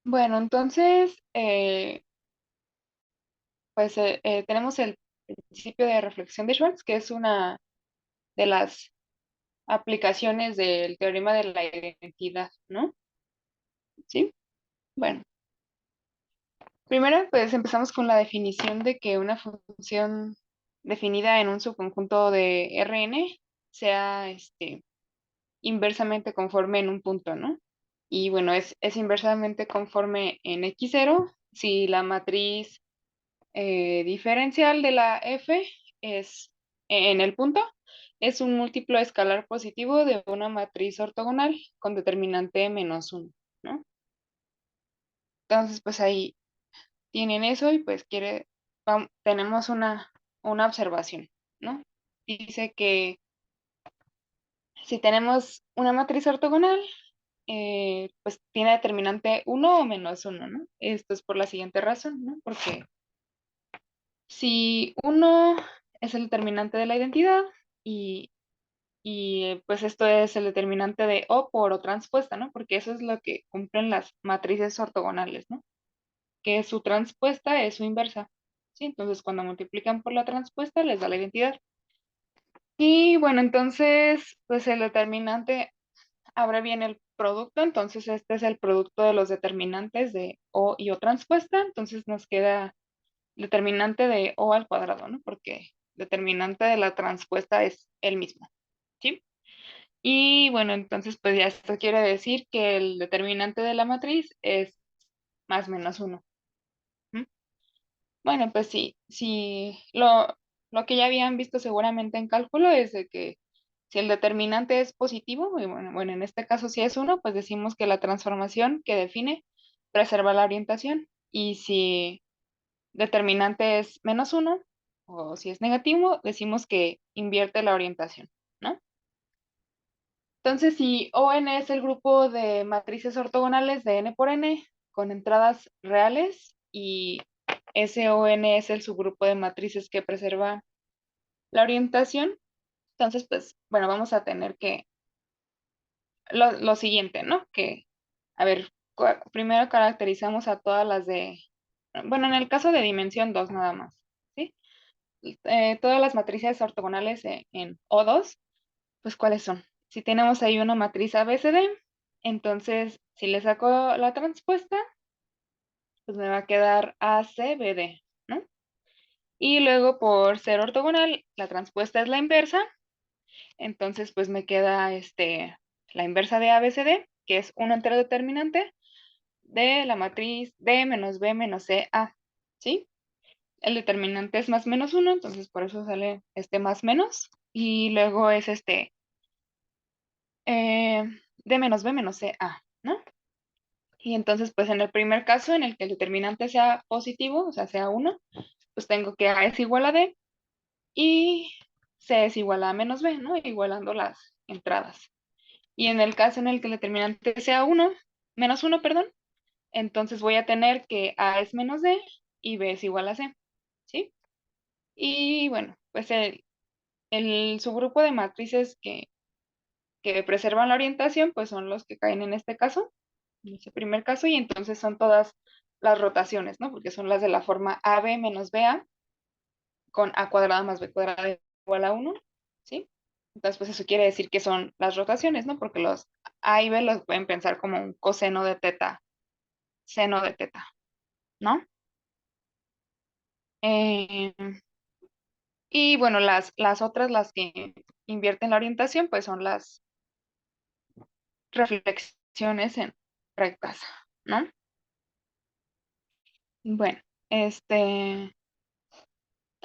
Bueno, entonces, pues tenemos el principio de reflexión de Schwartz, que es una de las aplicaciones del teorema de la identidad, ¿no? Sí. Bueno, primero, pues empezamos con la definición de que una función definida en un subconjunto de Rn sea inversamente conforme en un punto, ¿no? Y bueno, es inversamente conforme en x0 si la matriz diferencial de la f es en el punto, es un múltiplo escalar positivo de una matriz ortogonal con determinante -1, ¿no? Entonces, pues ahí tienen eso y pues tenemos una observación, ¿no? Dice que si tenemos una matriz ortogonal, pues tiene determinante 1 o -1, ¿no? Esto es por la siguiente razón, ¿no? Porque si uno es el determinante de la identidad y, pues esto es el determinante de O por O transpuesta, ¿no? Porque eso es lo que cumplen las matrices ortogonales, ¿no? Que su transpuesta es su inversa, ¿sí? Entonces cuando multiplican por la transpuesta les da la identidad. Y bueno, entonces, pues el determinante abre bien el producto, entonces este es el producto de los determinantes de O y O transpuesta, entonces nos queda determinante de O al cuadrado, ¿no? Porque determinante de la transpuesta es el mismo, ¿sí? Y bueno, entonces pues ya esto quiere decir que el determinante de la matriz es más menos uno. ¿M? Bueno, pues sí, sí, lo que ya habían visto seguramente en cálculo es de que si el determinante es positivo, y bueno, en este caso si es uno, pues decimos que la transformación que define preserva la orientación. Y si determinante es -1, o si es negativo, decimos que invierte la orientación, ¿no? Entonces, si ON es el grupo de matrices ortogonales de n por n con entradas reales y SON es el subgrupo de matrices que preserva la orientación, entonces, pues, bueno, vamos a tener que lo siguiente, ¿no? Que, a ver, primero caracterizamos a todas las bueno, en el caso de dimensión 2 nada más, ¿sí? Todas las matrices ortogonales en O2, pues ¿cuáles son? Si tenemos ahí una matriz ABCD, entonces si le saco la transpuesta, pues me va a quedar ACBD, ¿no? Y luego por ser ortogonal, la transpuesta es la inversa, entonces pues me queda la inversa de ABCD, que es un entero determinante de la matriz D menos B menos C A, ¿sí? El determinante es más menos uno, entonces por eso sale este más menos. Y luego es eh, D menos B menos C A, ¿no? Y entonces, pues en el primer caso, en el que el determinante sea positivo, o sea, sea uno, pues tengo que A es igual a D y C es igual a menos B, ¿no? Igualando las entradas. Y en el caso en el que el determinante sea uno, menos uno, perdón, entonces voy a tener que A es menos D y B es igual a C, ¿sí? Y bueno, pues el subgrupo de matrices que preservan la orientación, pues son los que caen en este caso, en ese primer caso, y entonces son todas las rotaciones, ¿no? Porque son las de la forma AB menos BA con A cuadrada más B cuadrada igual a uno, ¿sí? Entonces, pues eso quiere decir que son las rotaciones, ¿no? Porque los A y B los pueden pensar como un coseno de teta, seno de teta, ¿no? Eh, y bueno, las otras, las que invierten la orientación, pues son las reflexiones en rectas, ¿no? Bueno,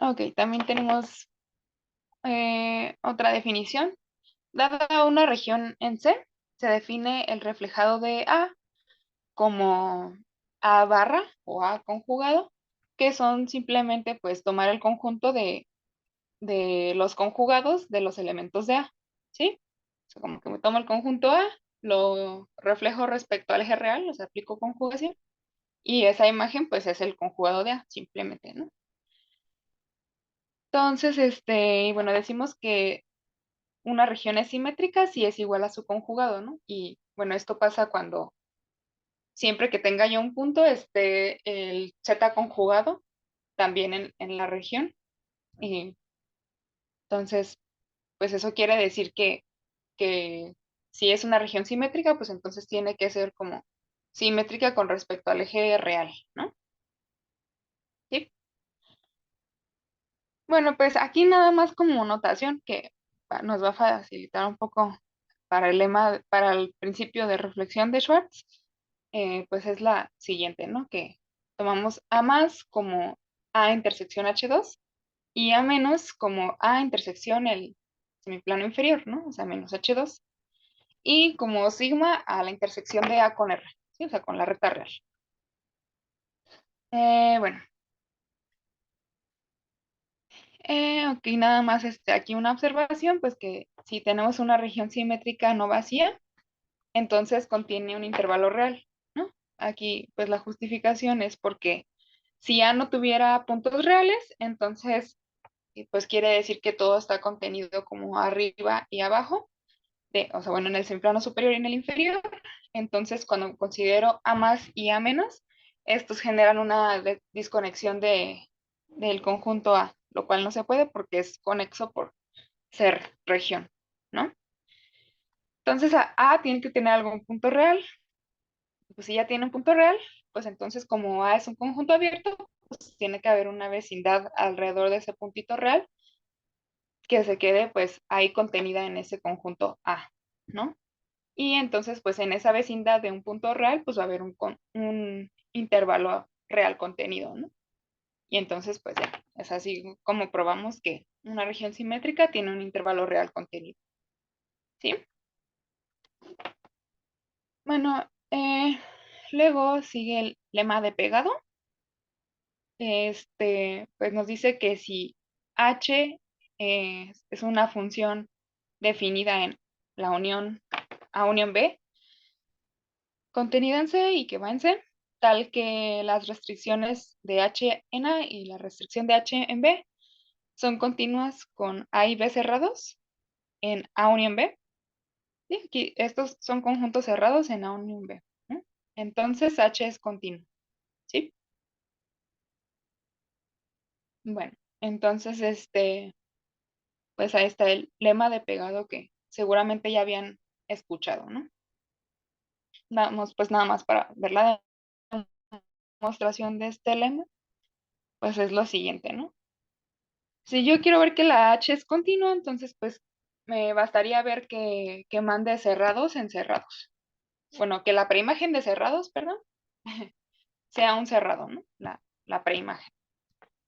ok, también tenemos otra definición. Dada una región en C, se define el reflejado de A como A barra o A conjugado, que son simplemente pues tomar el conjunto de los conjugados de los elementos de A, ¿sí? O sea, como que me tomo el conjunto A, lo reflejo respecto al eje real, o sea, aplico conjugación, y esa imagen pues es el conjugado de A, simplemente, ¿no? Entonces, y bueno, decimos que una región es simétrica si es igual a su conjugado, ¿no? Y bueno, esto pasa cuando siempre que tenga ya un punto, esté el Z conjugado también en la región. Y entonces, pues eso quiere decir que si es una región simétrica, pues entonces tiene que ser como simétrica con respecto al eje real, ¿no? Sí. Bueno, pues aquí nada más como notación que nos va a facilitar un poco para el lema, para el principio de reflexión de Schwartz, pues es la siguiente, ¿no? Que tomamos A más como A intersección H2 y A menos como A intersección el semiplano inferior, ¿no? O sea, menos H2. Y como sigma a la intersección de A con R, ¿sí? O sea, con la recta real. Bueno, ok, nada más aquí una observación, pues que si tenemos una región simétrica no vacía, entonces contiene un intervalo real, ¿no? Aquí, pues la justificación es porque si A no tuviera puntos reales, entonces, pues quiere decir que todo está contenido como arriba y abajo, o sea, bueno, en el semiplano superior y en el inferior. Entonces, cuando considero A más y A menos, estos generan una disconexión del conjunto A, lo cual no se puede porque es conexo por ser región, ¿no? Entonces, A tiene que tener algún punto real. Pues si ya tiene un punto real, pues entonces como A es un conjunto abierto, pues tiene que haber una vecindad alrededor de ese puntito real que se quede pues ahí contenida en ese conjunto A, ¿no? Y entonces, pues en esa vecindad de un punto real, pues va a haber un intervalo real contenido, ¿no? Y entonces, pues ya, es así como probamos que una región simétrica tiene un intervalo real contenido, ¿sí? Bueno, luego sigue el lema de pegado. Pues nos dice que si h es una función definida en la unión A unión B, contenida en C y que va en C, tal que las restricciones de H en A y la restricción de H en B son continuas con A y B cerrados en A unión B. Sí, aquí estos son conjuntos cerrados en A unión B, ¿no? Entonces H es continuo, ¿sí? Bueno, entonces pues ahí está el lema de pegado que seguramente ya habían escuchado, ¿no? Vamos, pues nada más para ver la demostración de este lema, pues es lo siguiente, ¿no? Si yo quiero ver que la H es continua, entonces pues me bastaría ver que mande cerrados en cerrados. Bueno, que la preimagen de cerrados, perdón, sea un cerrado, ¿no? La preimagen.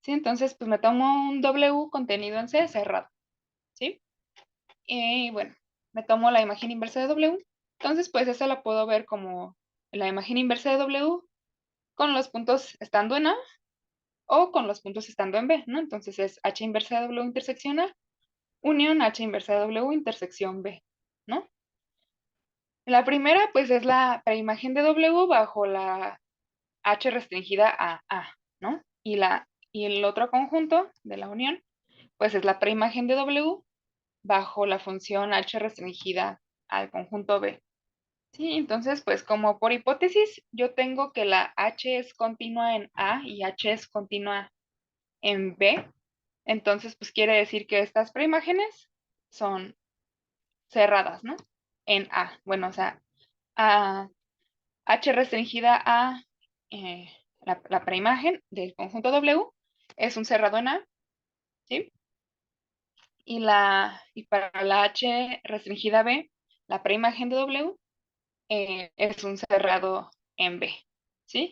Sí, entonces pues me tomo un W contenido en C cerrado, ¿sí? Y bueno, me tomo la imagen inversa de W. Entonces pues esa la puedo ver como la imagen inversa de W con los puntos estando en A o con los puntos estando en B, ¿no? Entonces es H inversa de W intersección A unión H inversa de W intersección B, ¿no? La primera, pues, es la preimagen de W bajo la H restringida a A, ¿no? Y el otro conjunto de la unión, pues, es la preimagen de W bajo la función H restringida al conjunto B. Sí, entonces, pues, como por hipótesis, yo tengo que la H es continua en A y H es continua en B. Entonces, pues, quiere decir que estas preimágenes son cerradas, ¿no? En A. Bueno, o sea, a H restringida a la preimagen del conjunto W es un cerrado en A, ¿sí? Y para la H restringida a B, la preimagen de W es un cerrado en B, ¿sí?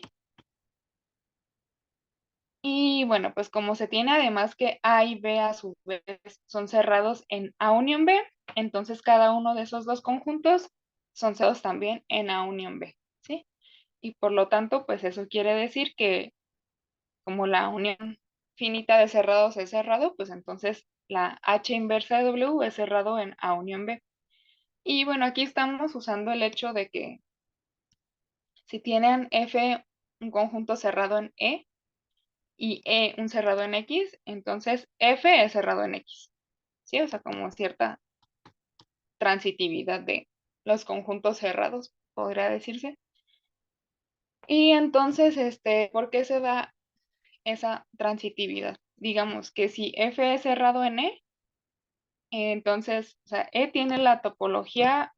Y bueno, pues como se tiene además que A y B a su vez son cerrados en A unión B, entonces cada uno de esos dos conjuntos son cerrados también en A unión B, ¿sí? Y por lo tanto, pues eso quiere decir que como la unión finita de cerrados es cerrado, pues entonces la H inversa de W es cerrado en A unión B. Y bueno, aquí estamos usando el hecho de que si tienen F un conjunto cerrado en E y E un cerrado en X, entonces F es cerrado en X. ¿Sí? O sea, como cierta transitividad de los conjuntos cerrados, podría decirse. Y entonces, ¿por qué se da esa transitividad? Digamos que si F es cerrado en E, entonces, o sea, E tiene la topología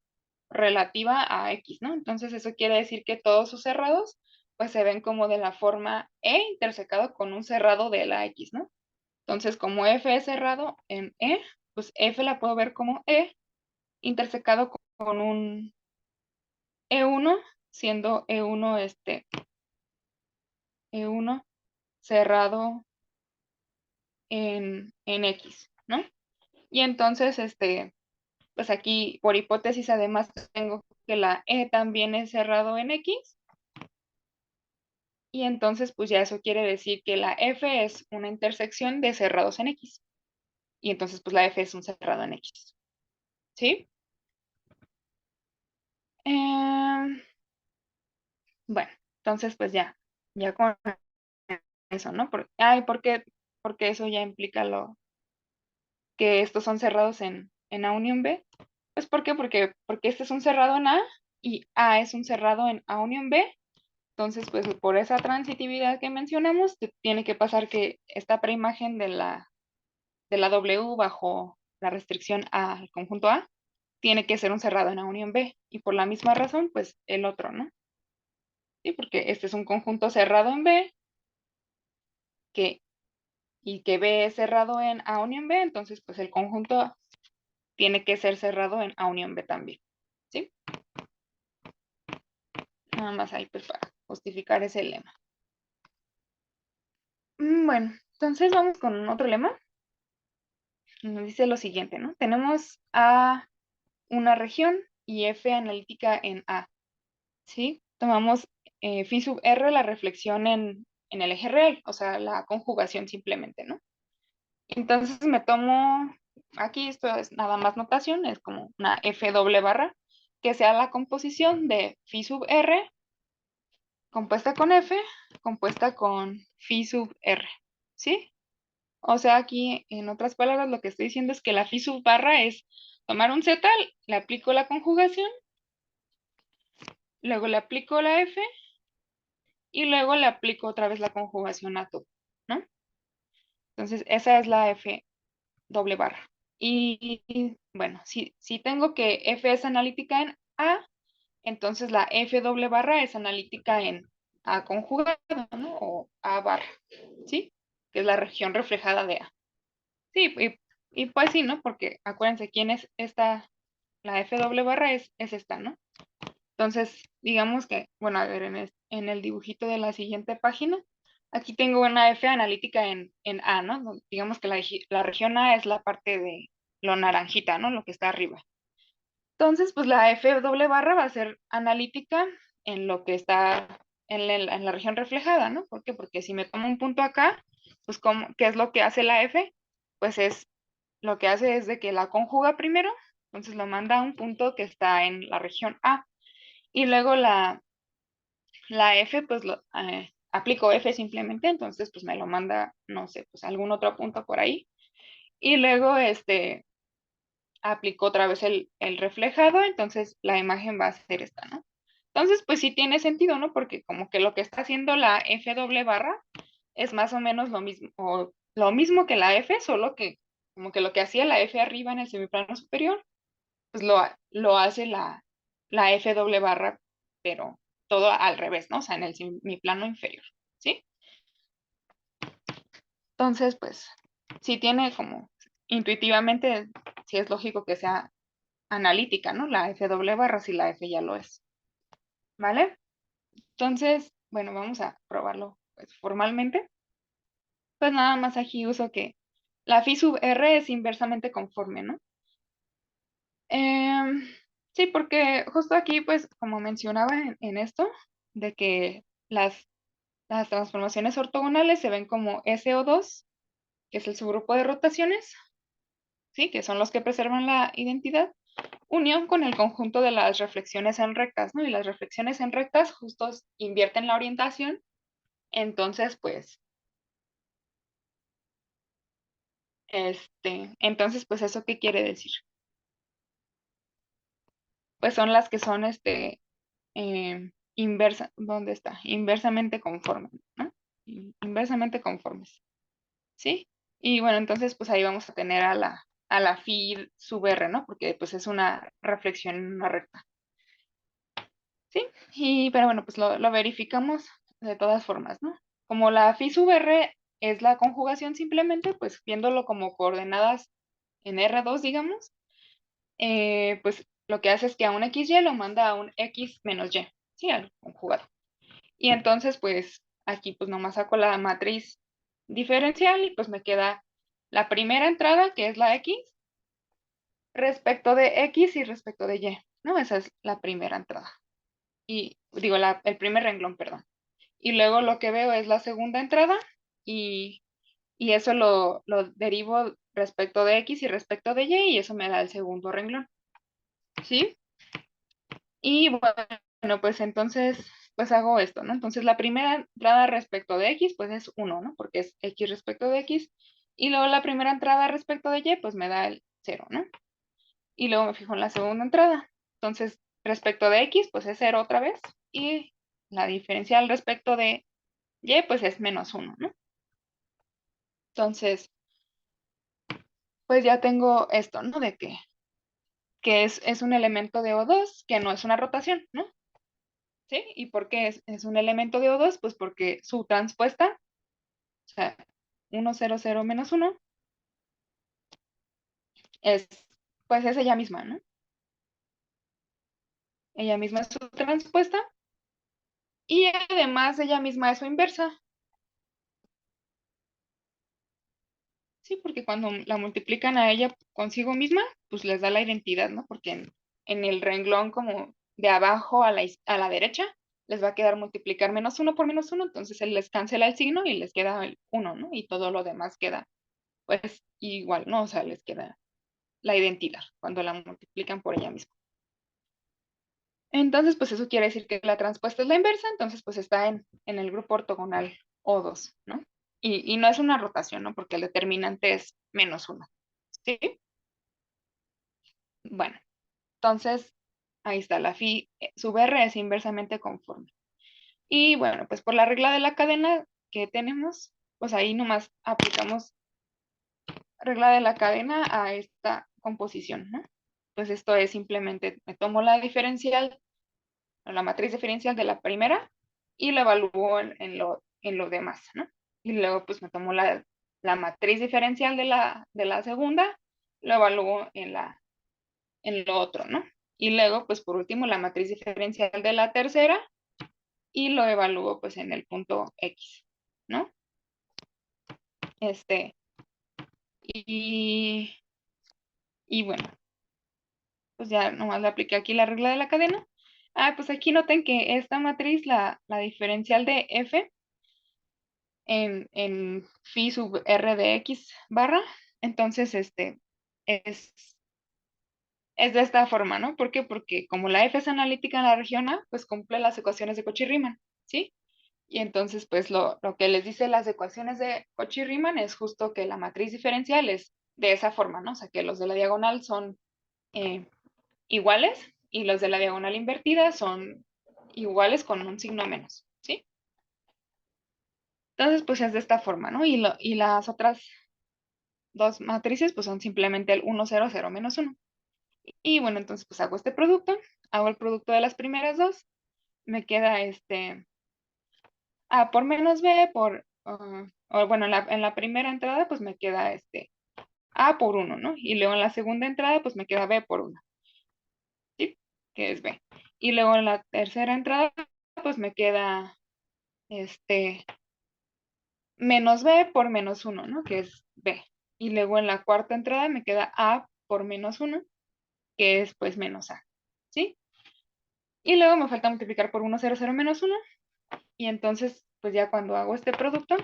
relativa a X, ¿no? Entonces eso quiere decir que todos sus cerrados pues se ven como de la forma E intersecado con un cerrado de la X, ¿no? Entonces como F es cerrado en E, pues F la puedo ver como E intersecado con un E1, siendo E1 E1 cerrado en X, ¿no? Y entonces, pues aquí por hipótesis además tengo que la E también es cerrado en X. Y entonces, pues ya eso quiere decir que la F es una intersección de cerrados en X. Y entonces, pues la F es un cerrado en X. ¿Sí? Em, bueno, entonces, pues ya con eso, ¿no? Porque eso ya implica que estos son cerrados en A unión B. Pues ¿por qué? Porque este es un cerrado en A y A es un cerrado en A unión B. Entonces, pues por esa transitividad que mencionamos, tiene que pasar que esta preimagen de la W bajo la restricción al conjunto A tiene que ser un cerrado en A unión B. Y por la misma razón, pues el otro, ¿no? Sí, porque este es un conjunto cerrado en B que, y que B es cerrado en A unión B, entonces pues el conjunto A tiene que ser cerrado en A unión B también. ¿Sí? Nada más ahí pues para justificar ese lema. Bueno, entonces vamos con otro lema. Nos dice lo siguiente, ¿no? Tenemos A una región y F analítica en A. ¿Sí? Tomamos phi sub r la reflexión en el eje real, o sea, la conjugación simplemente, ¿no? Entonces me tomo, aquí esto es nada más notación, es como una F doble barra, que sea la composición de phi sub r compuesta con F, compuesta con phi sub r, ¿sí? O sea, aquí, en otras palabras, lo que estoy diciendo es que la phi sub barra es tomar un z, le aplico la conjugación, luego le aplico la F, y luego le aplico otra vez la conjugación a todo, ¿no? Entonces, esa es la F doble barra. Y bueno, si tengo que F es analítica en A, entonces la F doble barra es analítica en A conjugado, ¿no? O A barra, ¿sí? Que es la región reflejada de A. Sí, y pues sí, ¿no? Porque acuérdense, ¿quién es esta? La F doble barra es esta, ¿no? Entonces, digamos que, bueno, a ver, en el dibujito de la siguiente página, aquí tengo una F analítica en A, ¿no? Digamos que la región A es la parte de lo naranjita, ¿no? Lo que está arriba. Entonces, pues la F doble barra va a ser analítica en lo que está en la región reflejada, ¿no? ¿Por qué? Porque si me tomo un punto acá, pues ¿qué es lo que hace la F? Pues lo que hace es de que la conjuga primero, entonces lo manda a un punto que está en la región A. Y luego la F, pues aplico F simplemente, entonces pues me lo manda, no sé, pues algún otro punto por ahí. Y luego aplico otra vez el reflejado, entonces la imagen va a ser esta, ¿no? Entonces, pues sí tiene sentido, ¿no? Porque como que lo que está haciendo la F doble barra es más o menos lo mismo, o lo mismo que la F, solo que como que lo que hacía la F arriba en el semiplano superior, pues lo hace la F doble barra, pero todo al revés, ¿no? O sea, en mi plano inferior, ¿sí? Entonces, pues, sí tiene como, intuitivamente, sí es lógico que sea analítica, ¿no? La F doble barra, si la F ya lo es, ¿vale? Entonces, bueno, vamos a probarlo pues, formalmente. Pues nada más aquí uso que la phi sub r es inversamente conforme, ¿no? Em, sí, porque justo aquí, pues, como mencionaba en esto, de que las transformaciones ortogonales se ven como SO2, que es el subgrupo de rotaciones, ¿sí? Que son los que preservan la identidad, unión con el conjunto de las reflexiones en rectas, ¿no? Y las reflexiones en rectas justo invierten la orientación, entonces, pues, entonces, pues, ¿eso qué quiere decir? Pues son las que son, ¿dónde está? Inversamente conforme, ¿no? Inversamente conformes, ¿sí? Y bueno, entonces pues ahí vamos a tener a la phi sub r, ¿no? Porque pues es una reflexión en una recta, ¿sí? Pero bueno, pues lo verificamos de todas formas, ¿no? Como la phi sub r es la conjugación simplemente, pues viéndolo como coordenadas en R2, digamos, pues lo que hace es que a un XY lo manda a un X menos Y, ¿sí? Al conjugado. Y entonces, pues aquí pues nomás saco la matriz diferencial y pues me queda la primera entrada, que es la X, respecto de X y respecto de Y, ¿no? Esa es la primera entrada. Y digo, el primer renglón, perdón. Y luego lo que veo es la segunda entrada y, y eso lo derivo respecto de X y respecto de Y y eso me da el segundo renglón, ¿sí? Y bueno, pues entonces, pues hago esto, ¿no? Entonces la primera entrada respecto de X, pues es 1, ¿no? Porque es X respecto de X. Y luego la primera entrada respecto de Y, pues me da el 0, ¿no? Y luego me fijo en la segunda entrada. Entonces, respecto de X, pues es 0 otra vez. Y la diferencial respecto de Y, pues es menos 1, ¿no? Entonces, pues ya tengo esto, ¿no? De que es un elemento de O2, que no es una rotación, ¿no? ¿Sí? ¿Y por qué es un elemento de O2? Pues porque su transpuesta, o sea, 1, 0, 0, menos 1, es, pues es ella misma, ¿no? Ella misma es su transpuesta y además ella misma es su inversa, ¿sí? Porque cuando la multiplican a ella consigo misma, pues les da la identidad, ¿no? Porque en el renglón como de abajo a la derecha, les va a quedar multiplicar menos 1 por menos 1, entonces él les cancela el signo y les queda el 1, ¿no? Y todo lo demás queda, pues, igual, ¿no? O sea, les queda la identidad cuando la multiplican por ella misma. Entonces, pues eso quiere decir que la transpuesta es la inversa, entonces pues está en el grupo ortogonal O2, ¿no? Y no es una rotación, ¿no? Porque el determinante es menos 1, ¿sí? Bueno, entonces ahí está, la phi sub r es inversamente conforme. Y bueno, pues por la regla de la cadena que tenemos, pues ahí nomás aplicamos regla de la cadena a esta composición, ¿no? Pues esto es simplemente, me tomo la diferencial la matriz diferencial de la primera y la evalúo en lo demás, ¿no? Y luego pues me tomo la matriz diferencial de la segunda, lo evalúo en lo otro, ¿no? Y luego pues por último la matriz diferencial de la tercera y lo evalúo pues en el punto X, ¿no? Este, y, y bueno, pues ya nomás le apliqué aquí la regla de la cadena. Ah, pues aquí noten que esta matriz, la diferencial de F, en phi sub r de x barra. Entonces, es, es de esta forma, ¿no? ¿Por qué? Porque como la f es analítica en la región A, pues cumple las ecuaciones de Cauchy-Riemann, ¿sí? Y entonces, pues lo que les dice las ecuaciones de Cauchy-Riemann es justo que la matriz diferencial es de esa forma, ¿no? O sea, que los de la diagonal son eh, iguales y los de la diagonal invertida son iguales con un signo menos, ¿sí? Entonces, pues es de esta forma, ¿no? Y las otras dos matrices pues son simplemente el 1, 0, 0, menos 1. Y bueno, entonces pues hago este producto, hago el producto de las primeras dos, me queda A por menos B por, o bueno, en la primera entrada pues me queda A por 1, ¿no? Y luego en la segunda entrada pues me queda B por 1, ¿sí? Que es B. Y luego en la tercera entrada pues me queda este menos B por menos 1, ¿no? Que es B. Y luego en la cuarta entrada me queda A por menos 1, que es pues menos A, ¿sí? Y luego me falta multiplicar por 1, 0, 0, menos 1. Y entonces, pues ya cuando hago este producto,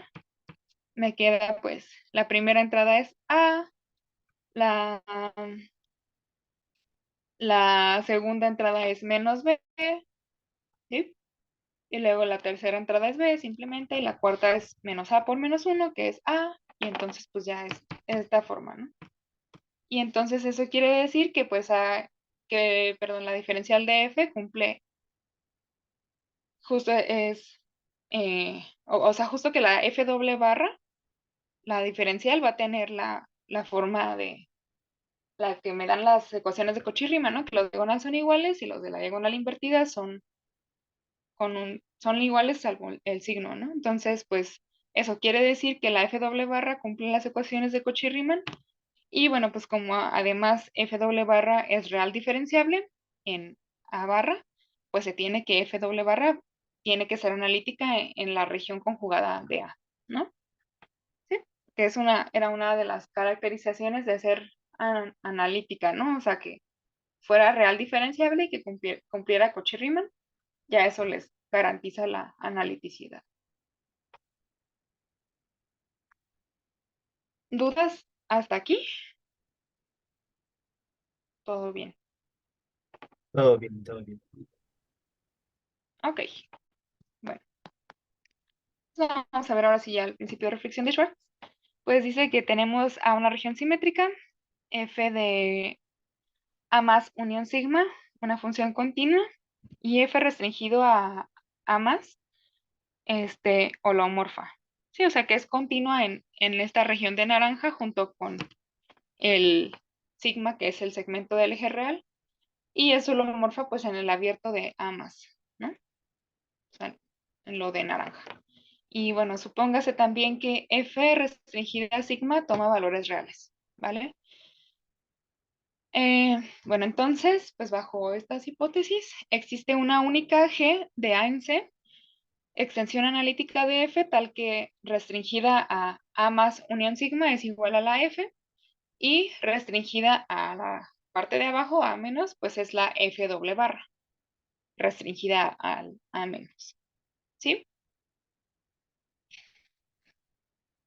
me queda pues, la primera entrada es A, la, la segunda entrada es menos B, ¿sí? Y luego la tercera entrada es B simplemente, y la cuarta es menos A por menos 1, que es A, y entonces pues ya es esta forma, ¿no? Y entonces eso quiere decir que pues perdón, la diferencial de F cumple justo es, o sea, justo que la F doble barra, la diferencial va a tener la forma de la que me dan las ecuaciones de Cauchy-Riemann, ¿no? Que los diagonales son iguales y los de la diagonal invertida son iguales salvo el signo, ¿no? Entonces, pues eso quiere decir que la F doble barra cumple las ecuaciones de Cauchy-Riemann y bueno, pues como además F doble barra es real diferenciable en A barra, pues se tiene que F doble barra tiene que ser analítica en la región conjugada de A, ¿no? Sí, que era una de las caracterizaciones de ser analítica, ¿no? O sea, que fuera real diferenciable y que cumpliera Cauchy-Riemann, ya eso les garantiza la analiticidad. ¿Dudas hasta aquí? Todo bien. Todo bien, todo bien. Ok, bueno. Vamos a ver ahora sí ya el principio de reflexión de Schwartz. Pues dice que tenemos a una región simétrica, f de a más unión sigma, una función continua, y f restringido a más, holomorfa. Sí, o sea que es continua en esta región de naranja junto con el sigma, que es el segmento del eje real, y es holomorfa pues en el abierto de A más, ¿no? O sea, en lo de naranja. Y bueno, supóngase también que f restringida a sigma toma valores reales, ¿vale? Bueno, entonces, pues bajo estas hipótesis, existe una única G de A en C, extensión analítica de F, tal que restringida a más unión sigma es igual a la F, y restringida a la parte de abajo, A menos, pues es la F doble barra, restringida al A menos, ¿sí?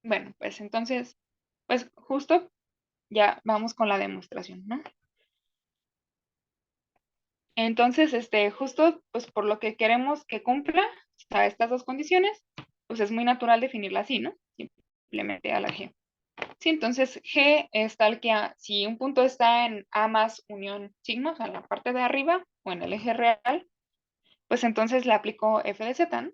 Bueno, pues entonces, pues justo ya vamos con la demostración, ¿no? Entonces, justo, pues por lo que queremos que cumpla, o sea, estas dos condiciones, pues es muy natural definirla así, ¿no? Simplemente a la G. Sí, entonces G es tal que si un punto está en A más unión sigma, o sea, en la parte de arriba o en el eje real, pues entonces le aplico F de Z, ¿no?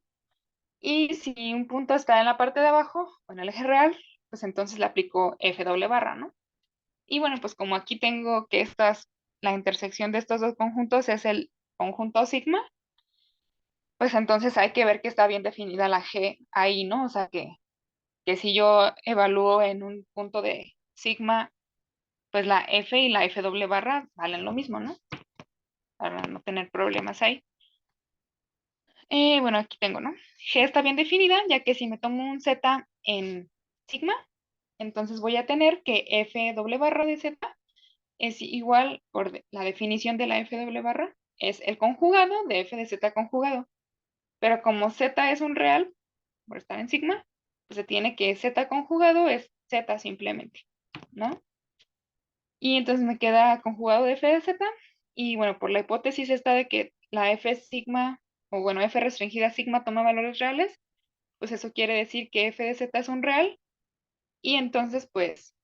Y si un punto está en la parte de abajo o en el eje real, pues entonces le aplico F doble barra, ¿no? Y bueno, pues como aquí tengo que la intersección de estos dos conjuntos es el conjunto sigma, pues entonces hay que ver que está bien definida la G ahí, ¿no? O sea que si yo evalúo en un punto de sigma, pues la F y la F doble barra valen lo mismo, ¿no? Para no tener problemas ahí. Bueno, aquí tengo, ¿no? G está bien definida, ya que si me tomo un Z en sigma, entonces voy a tener que F doble barra de Z es igual, por la definición de la F doble barra, es el conjugado de F de Z conjugado. Pero como Z es un real, por estar en sigma, pues se tiene que Z conjugado es Z simplemente, ¿no? Y entonces me queda conjugado de F de Z. Y bueno, por la hipótesis esta de que la F sigma, o bueno, F restringida sigma toma valores reales, pues eso quiere decir que F de Z es un real. Y entonces, pues,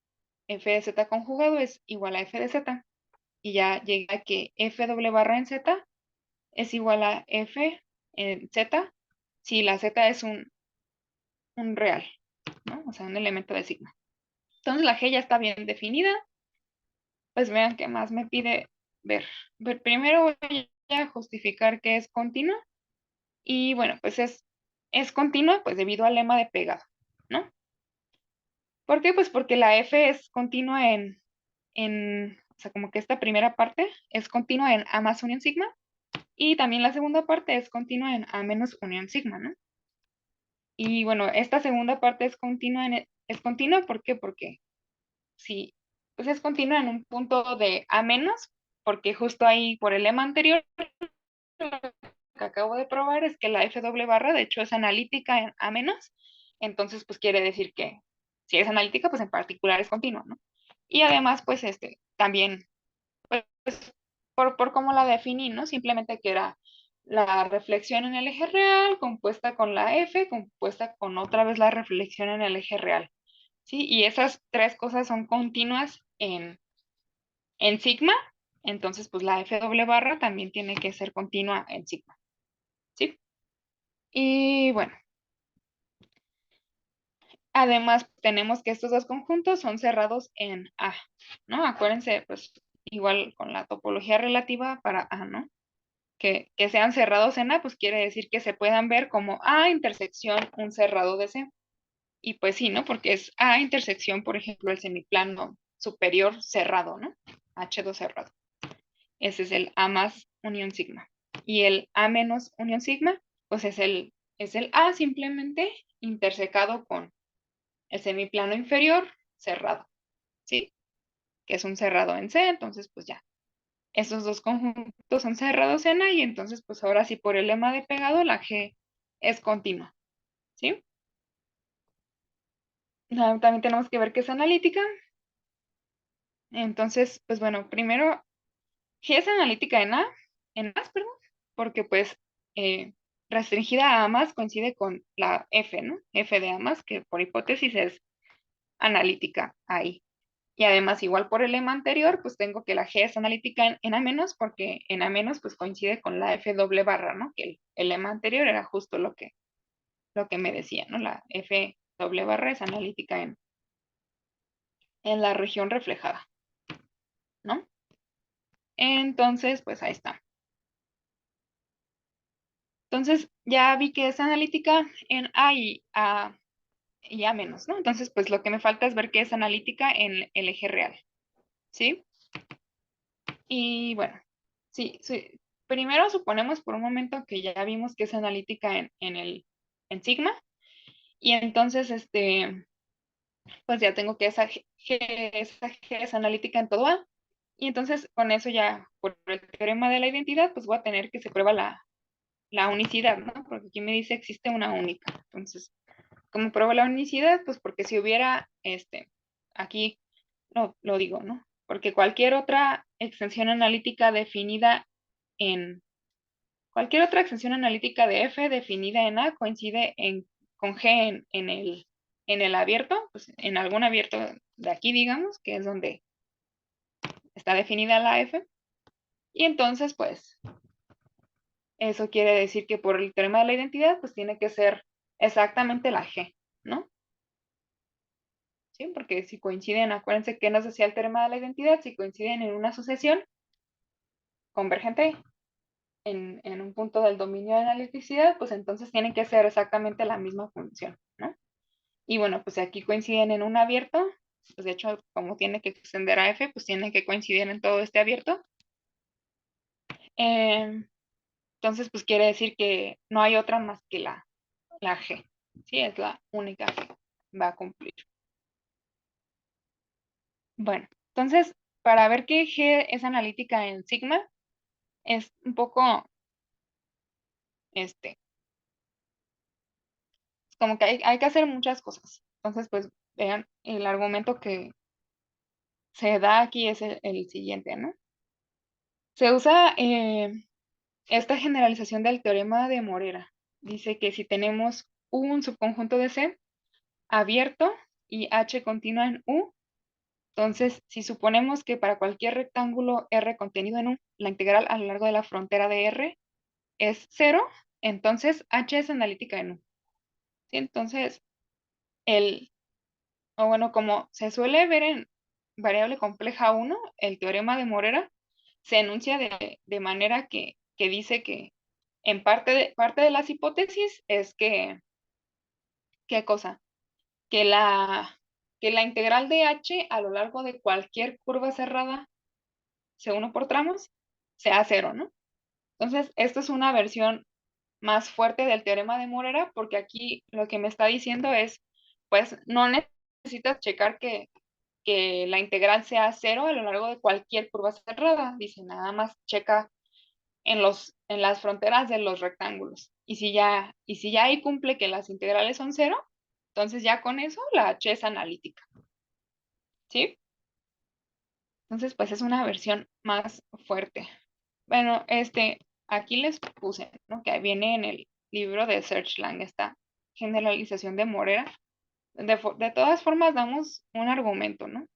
F de Z conjugado es igual a F de Z. Y ya llega a que F doble barra en Z es igual a F en Z si la Z es un real, ¿no? O sea, un elemento de sigma. Entonces la G ya está bien definida. Pues vean qué más me pide ver. Primero voy a justificar que es continua. Y bueno, pues es continua pues debido al lema de pegado, ¿no? ¿Por qué? Pues porque la F es continua o sea, como que esta primera parte es continua en A más unión sigma. Y también la segunda parte es continua en A menos unión sigma, ¿no? Y bueno, esta segunda parte es continua, ¿por qué? Porque sí, pues es continua en un punto de A menos, porque justo ahí por el lema anterior lo que acabo de probar es que la F doble barra de hecho es analítica en A menos, entonces pues quiere decir que si es analítica, pues en particular es continua, ¿no? Y además, pues también, pues por cómo la definí, ¿no? Simplemente que era la reflexión en el eje real compuesta con la F, compuesta con otra vez la reflexión en el eje real, ¿sí? Y esas tres cosas son continuas en sigma, entonces pues la F doble barra también tiene que ser continua en sigma, ¿sí? Y bueno, además tenemos que estos dos conjuntos son cerrados en A, ¿no? Acuérdense, pues igual con la topología relativa para A, ¿no? Que sean cerrados en A, pues quiere decir que se puedan ver como A intersección un cerrado de C. Y pues sí, ¿no? Porque es A intersección, por ejemplo, el semiplano superior cerrado, ¿no? H2 cerrado. Ese es el A más unión sigma. Y el A menos unión sigma, pues es el A simplemente intersecado con el semiplano inferior cerrado, ¿sí? Que es un cerrado en C, entonces pues ya. Esos dos conjuntos son cerrados en A y entonces pues ahora sí por el lema de pegado la G es continua, ¿sí? También tenemos que ver que es analítica. Entonces, pues bueno, primero G es analítica en más, perdón, porque pues eh, restringida a A más coincide con la F, ¿no? F de A más, que por hipótesis es analítica ahí. Y además, igual por el lema anterior, pues tengo que la G es analítica en A menos, porque en A menos pues coincide con la F doble barra, ¿no? Que el lema anterior era justo lo que me decía, ¿no? La F doble barra es analítica en la región reflejada, ¿no? Entonces, pues ahí está. Entonces, ya vi que es analítica en A y A menos, ¿no? Entonces, pues lo que me falta es ver que es analítica en el eje real, ¿sí? Y bueno, sí, sí. Primero suponemos por un momento que ya vimos que es analítica en sigma, y entonces, pues ya tengo que esa G es analítica en todo A, y entonces con eso ya, por el teorema de la identidad, pues voy a tener que se prueba la unicidad, ¿no? Porque aquí me dice existe una única. Entonces, ¿cómo pruebo la unicidad? Pues porque si hubiera, aquí lo digo, ¿no? Porque cualquier otra extensión analítica definida en, cualquier otra extensión analítica de F definida en A coincide con G en el abierto, pues en algún abierto de aquí, digamos, que es donde está definida la F. Y entonces, pues, eso quiere decir que por el teorema de la identidad, pues tiene que ser exactamente la G, ¿no? ¿Sí? Porque si coinciden, acuérdense que nos decía el teorema de la identidad, si coinciden en una sucesión convergente en un punto del dominio de la electricidad, pues entonces tienen que ser exactamente la misma función, ¿no? Y bueno, pues si aquí coinciden en un abierto, pues de hecho, como tiene que extender a F, pues tienen que coincidir en todo este abierto. Eh, entonces, pues quiere decir que no hay otra más que la G. Sí, es la única que va a cumplir. Bueno, entonces, para ver que G es analítica en sigma, es un poco, este, como que hay que hacer muchas cosas. Entonces, pues, vean, el argumento que se da aquí es el siguiente, ¿no? Se usa esta generalización del teorema de Morera. Dice que si tenemos un subconjunto de C abierto y H continua en U, entonces, si suponemos que para cualquier rectángulo R contenido en U, la integral a lo largo de la frontera de R es cero, entonces H es analítica en U. ¿Sí? Entonces, o bueno, como se suele ver en variable compleja 1, el teorema de Morera se enuncia de manera que dice que en parte de las hipótesis es ¿qué cosa? Que la integral de H a lo largo de cualquier curva cerrada, C1 por tramos, sea cero, ¿no? Entonces, esto es una versión más fuerte del teorema de Morera, porque aquí lo que me está diciendo es, pues no necesitas checar que la integral sea cero a lo largo de cualquier curva cerrada. Dice, nada más checa en las fronteras de los rectángulos. Y si ya ahí cumple que las integrales son cero, entonces ya con eso la H es analítica. ¿Sí? Entonces, pues es una versión más fuerte. Bueno, aquí les puse, ¿no? Que viene en el libro de Searchland, esta generalización de Morera. De todas formas, damos un argumento, ¿no?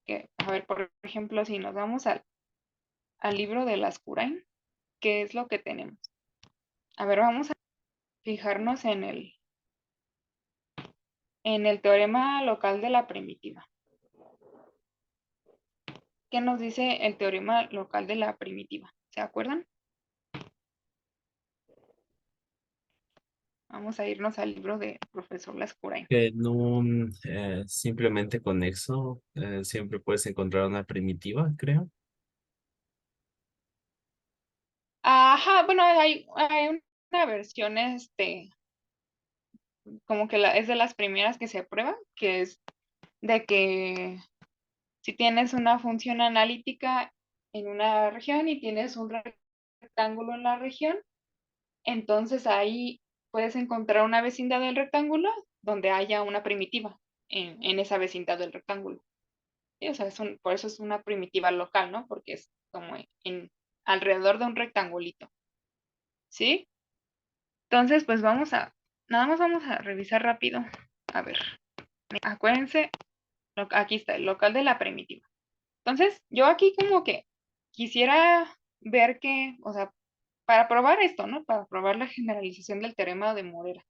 Que, a ver, por ejemplo, si nos vamos al libro de Lascurain, ¿qué es lo que tenemos? A ver, vamos a fijarnos en el teorema local de la primitiva. ¿Qué nos dice el teorema local de la primitiva? ¿Se acuerdan? Vamos a irnos al libro de profesor Lascurain. Que en un simplemente conexo siempre puedes encontrar una primitiva, creo. Ajá, bueno, hay una versión, como que es de las primeras que se aprueba, que es de que si tienes una función analítica en una región y tienes un rectángulo en la región, entonces ahí puedes encontrar una vecindad del rectángulo donde haya una primitiva en esa vecindad del rectángulo. Sí, o sea, por eso es una primitiva local, ¿no? Porque es como alrededor de un rectangulito. ¿Sí? Entonces, pues nada más vamos a revisar rápido. A ver, acuérdense, aquí está, el local de la primitiva. Entonces, yo aquí como que quisiera ver que, o sea, para probar esto, ¿no? Para probar la generalización del teorema de Morera.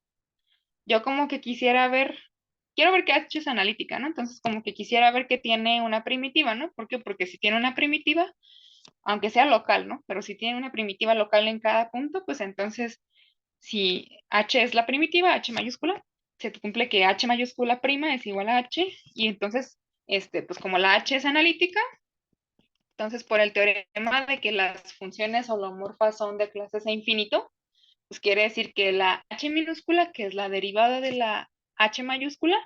Yo como que quiero ver que H es analítica, ¿no? Entonces, como que quisiera ver que tiene una primitiva, ¿no? ¿Por qué? Porque si tiene una primitiva, aunque sea local, ¿no? Pero si tiene una primitiva local en cada punto, pues entonces, si H es la primitiva, H mayúscula, se cumple que H mayúscula prima es igual a H, y entonces, pues como la H es analítica, entonces por el teorema de que las funciones holomorfas son de clases a infinito, pues quiere decir que la H minúscula, que es la derivada de la H mayúscula,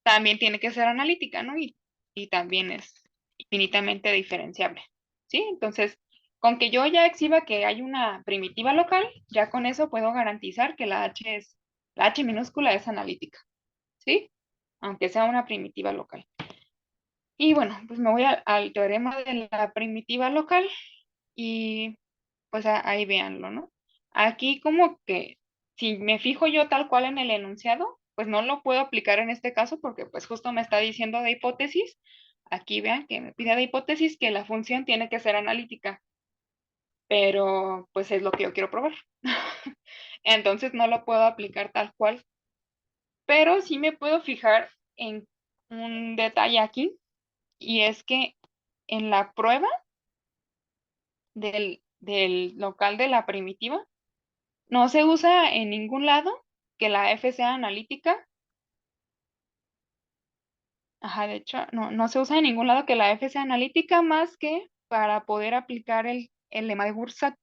también tiene que ser analítica, ¿no? Y también es infinitamente diferenciable, ¿sí? Entonces, con que yo ya exhiba que hay una primitiva local, ya con eso puedo garantizar que la H minúscula es analítica, ¿sí? Aunque sea una primitiva local. Y bueno, pues me voy al teorema de la primitiva local y pues ahí véanlo, ¿no? Aquí como que si me fijo yo tal cual en el enunciado, pues no lo puedo aplicar en este caso porque pues justo me está diciendo de hipótesis. Aquí vean que me pide de hipótesis que la función tiene que ser analítica, pero pues es lo que yo quiero probar. Entonces no lo puedo aplicar tal cual, pero sí me puedo fijar en un detalle aquí y es que en la prueba del local de la primitiva, no se usa en ningún lado que la F sea analítica. Ajá, de hecho, no se usa en ningún lado que la F sea analítica más que para poder aplicar el lema de Bursat,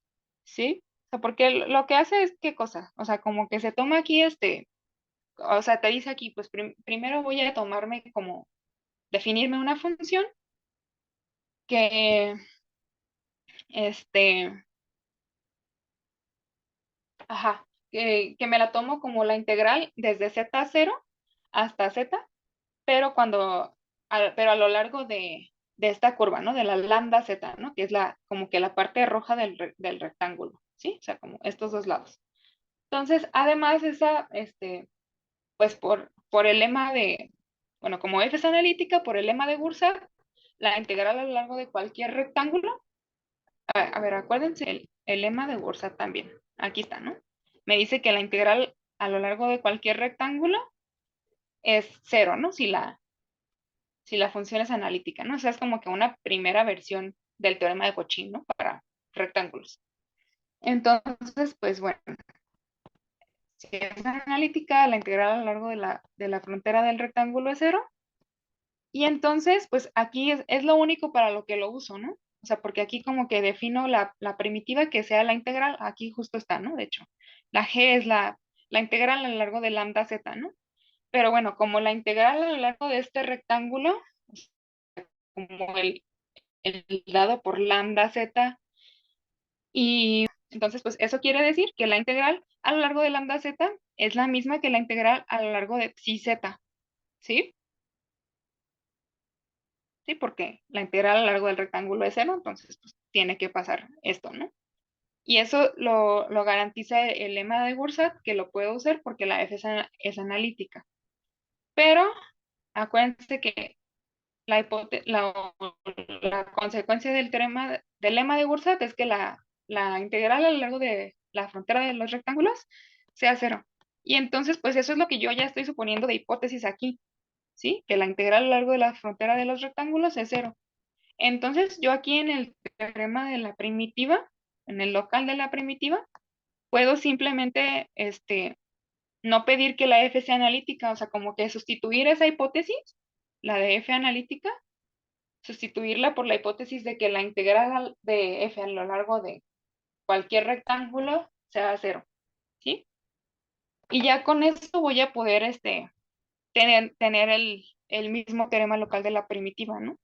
¿sí? O sea, porque lo que hace es qué cosa, o sea, como que se toma aquí o sea, te dice aquí, pues primero voy a tomarme como definirme una función que, este, ajá, que me la tomo como la integral desde z0 hasta z, pero a lo largo de esta curva, ¿no? De la lambda z, ¿no? Que es como que la parte roja del rectángulo, ¿sí? O sea, como estos dos lados. Entonces, además, pues por el lema bueno, como F es analítica, por el lema de Bursa, la integral a lo largo de cualquier rectángulo, a ver, acuérdense, el lema de Bursa también, aquí está, ¿no? Me dice que la integral a lo largo de cualquier rectángulo es cero, ¿no? Si la función es analítica, ¿no? O sea, es como que una primera versión del teorema de Cauchy, ¿no? Para rectángulos. Entonces, pues bueno, si es analítica, la integral a lo largo de la frontera del rectángulo es cero. Y entonces, pues aquí es lo único para lo que lo uso, ¿no? O sea, porque aquí como que defino la primitiva que sea la integral, aquí justo está, ¿no? De hecho, la g es la integral a lo largo de lambda z, ¿no? Pero bueno, como la integral a lo largo de este rectángulo, como el dado por lambda z, y entonces pues eso quiere decir que la integral a lo largo de lambda z es la misma que la integral a lo largo de psi z, ¿sí? Sí, porque la integral a lo largo del rectángulo es cero, entonces pues tiene que pasar esto, ¿no? Y eso lo garantiza el lema de Bursat, que lo puedo usar porque la F es analítica. Pero acuérdense que la consecuencia del lema de Bursat es que la integral a lo largo de la frontera de los rectángulos sea cero. Y entonces, pues eso es lo que yo ya estoy suponiendo de hipótesis aquí, ¿sí? Que la integral a lo largo de la frontera de los rectángulos es cero. Entonces, yo aquí en el teorema de la primitiva, en el local de la primitiva, puedo simplemente, no pedir que la f sea analítica, o sea, como que sustituir esa hipótesis, la de f analítica, sustituirla por la hipótesis de que la integral de f a lo largo de cualquier rectángulo sea cero, ¿sí? Y ya con esto voy a poder tener el mismo teorema local de la primitiva, ¿no?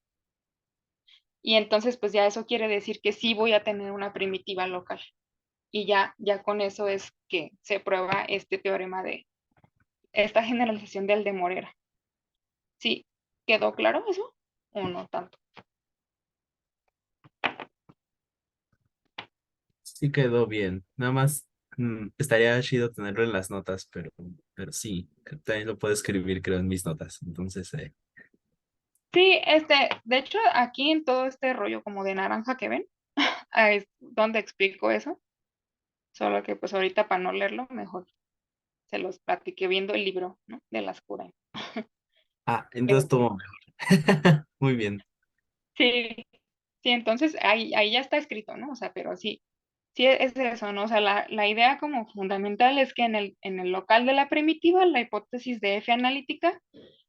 Y entonces, pues ya eso quiere decir que sí voy a tener una primitiva local. Y ya con eso es que se prueba este teorema de esta generalización del de Morera. ¿Sí? ¿Quedó claro eso? ¿O no tanto? Sí quedó bien. Nada más estaría chido tenerlo en las notas, pero sí, también lo puedo escribir, creo, en mis notas. Entonces, Sí, de hecho, aquí en todo este rollo como de naranja que ven, ahí es donde explico eso. Solo que pues ahorita para no leerlo, mejor se los platiqué viendo el libro, ¿no? De las curas. entonces Pero estuvo mejor. Muy bien. sí, sí, entonces ahí ya está escrito, ¿no? O sea, pero sí, sí es eso, ¿no? O sea, la idea como fundamental es que en el local de la primitiva, la hipótesis de F analítica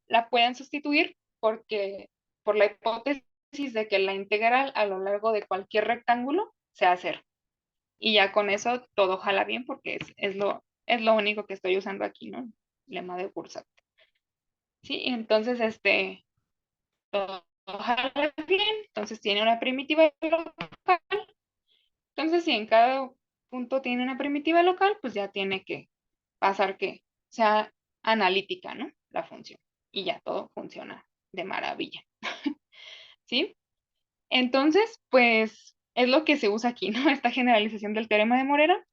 la pueden sustituir por la hipótesis de que la integral a lo largo de cualquier rectángulo sea cero. Y ya con eso todo jala bien porque es lo único que estoy usando aquí, ¿no? Lema de Bursack. Sí, entonces todo jala bien, entonces tiene una primitiva local. Entonces, si en cada punto tiene una primitiva local, pues ya tiene que pasar que sea analítica, ¿no? La función. Y ya todo funciona de maravilla, ¿sí? Entonces, pues es lo que se usa aquí, ¿no? Esta generalización del teorema de Morera